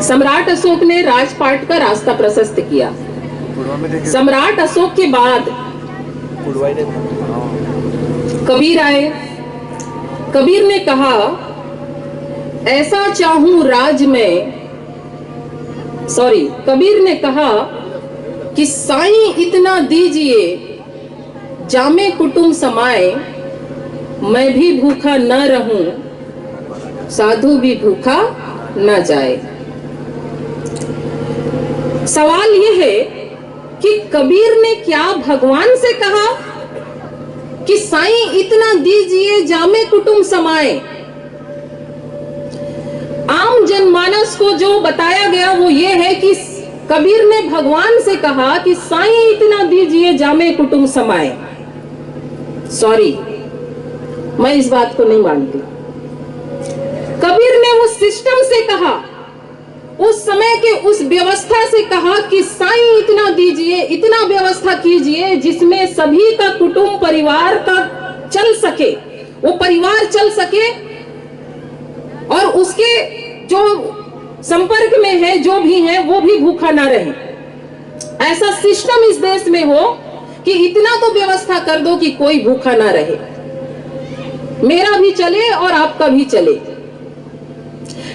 सम्राट अशोक ने राजपाट का रास्ता प्रशस्त किया। सम्राट अशोक के बाद कबीर आए। कबीर ने कहा, ऐसा चाहूं राज में, कबीर ने कहा कि साईं इतना दीजिए जामे कुटुंब समाए, मैं भी भूखा न रहूं, साधु भी भूखा न जाए। सवाल यह है कि कबीर ने क्या भगवान से कहा कि साईं इतना दीजिए जामे कुटुंब समाए? आम जनमानस को जो बताया गया वो ये है कि कबीर ने भगवान से कहा कि साईं इतना दीजिए जामे कुटुंब समाए। मैं इस बात को नहीं मानती। कबीर ने उस सिस्टम से कहा, उस समय के उस व्यवस्था से कहा कि साईं इतना दीजिए, इतना व्यवस्था कीजिए जिसमें सभी का कुटुंब परिवार का चल सके, वो परिवार चल सके और उसके जो संपर्क में है, जो भी है, वो भी भूखा ना रहे। ऐसा सिस्टम इस देश में हो कि इतना तो व्यवस्था कर दो कि कोई भूखा ना रहे, मेरा भी चले और आपका भी चले।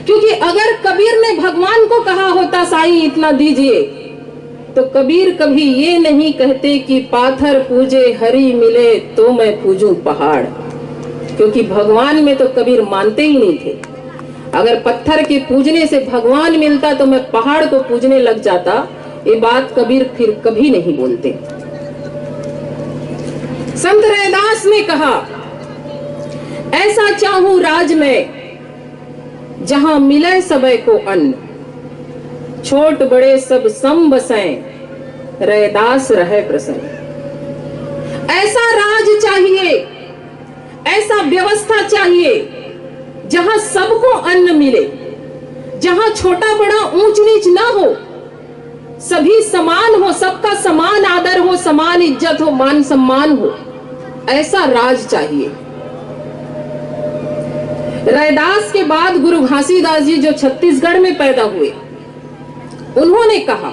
क्योंकि अगर कबीर ने भगवान को कहा होता साईं इतना दीजिए, तो कबीर कभी ये नहीं कहते कि पाथर पूजे हरि मिले तो मैं पूजूं पहाड़, क्योंकि भगवान में तो कबीर मानते ही नहीं थे। अगर पत्थर के पूजने से भगवान मिलता तो मैं पहाड़ को पूजने लग जाता, ये बात कबीर फिर कभी नहीं बोलते। संत रैदास ने कहा, ऐसा चाहूं राज में जहां मिले सबे को अन्न, छोट बड़े सब सम बसें, रैदास रहे प्रसन्न। ऐसा राज चाहिए, ऐसा व्यवस्था चाहिए जहां सबको अन्न मिले, जहां छोटा बड़ा ऊंच नीच ना हो, सभी समान हो, सबका समान आदर हो, समान इज्जत हो, मान सम्मान हो, ऐसा राज चाहिए। रैदास के बाद गुरु घासीदास जी जो छत्तीसगढ़ में पैदा हुए, उन्होंने कहा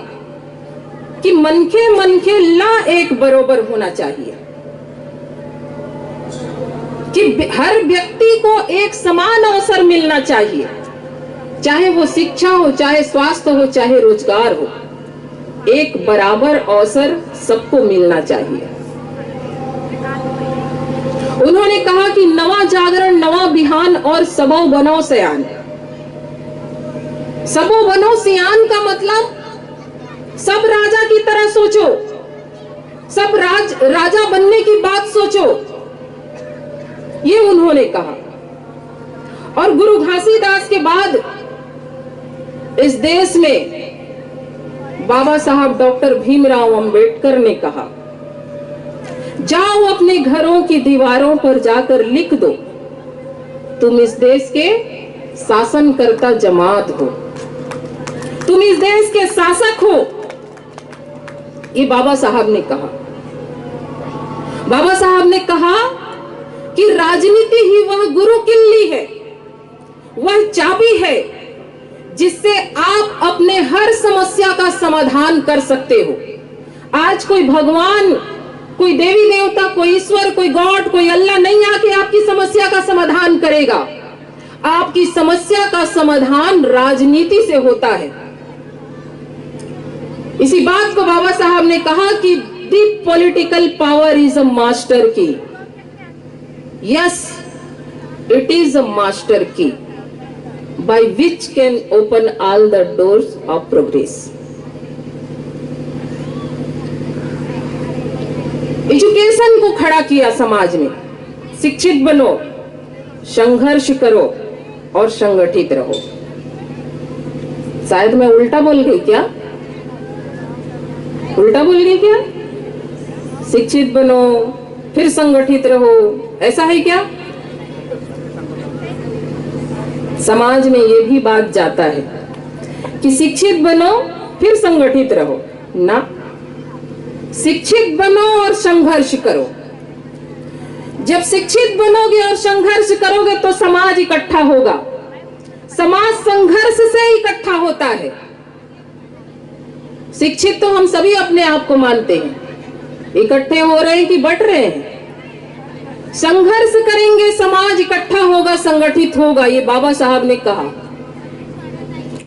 कि मनखे मनखे ला एक बरोबर होना चाहिए, कि हर व्यक्ति को एक समान अवसर मिलना चाहिए, चाहे वो शिक्षा हो, चाहे स्वास्थ्य हो, चाहे रोजगार हो, एक बराबर अवसर सबको मिलना चाहिए। उन्होंने कहा कि नवा जागरण नवा बिहान और सबो बनो सयान। सबो बनो सयान का मतलब सब राजा की तरह सोचो, सब राजा बनने की बात सोचो, ये उन्होंने कहा। और गुरु घासीदास के बाद इस देश में बाबा साहब डॉक्टर भीमराव अंबेडकर ने कहा, जाओ अपने घरों की दीवारों पर जाकर लिख दो, तुम इस देश के शासनकर्ता जमात हो, तुम इस देश के शासक हो। ये बाबा साहब ने कहा। बाबा साहब ने कहा कि राजनीति ही वह गुरु किल्ली है, वह चाबी है जिससे आप अपने हर समस्या का समाधान कर सकते हो। आज कोई भगवान, कोई देवी देवता, कोई ईश्वर, कोई गॉड, कोई अल्लाह नहीं आके आपकी समस्या का समाधान करेगा। आपकी समस्या का समाधान राजनीति से होता है। इसी बात को बाबा साहब ने कहा कि the political power is a master key. Yes, it is a master key by which can open all the doors of progress. Education को खड़ा किया समाज में, शिक्षित बनो, संघर्ष करो और संगठित रहो। शायद मैं उल्टा बोल गई क्या? उल्टा बोल गई क्या? शिक्षित बनो फिर संगठित रहो, ऐसा है क्या? समाज में ये भी बात जाता है कि शिक्षित बनो फिर संगठित रहो ना, शिक्षित बनो और संघर्ष करो। जब शिक्षित बनोगे और संघर्ष करोगे तो समाज इकट्ठा होगा। समाज संघर्ष से शिक्षित तो हम सभी अपने आप को मानते हैं, इकट्ठे हो रहे हैं कि बट रहे हैं। संघर्ष करेंगे, समाज इकट्ठा होगा, संगठित होगा, ये बाबा साहब ने कहा।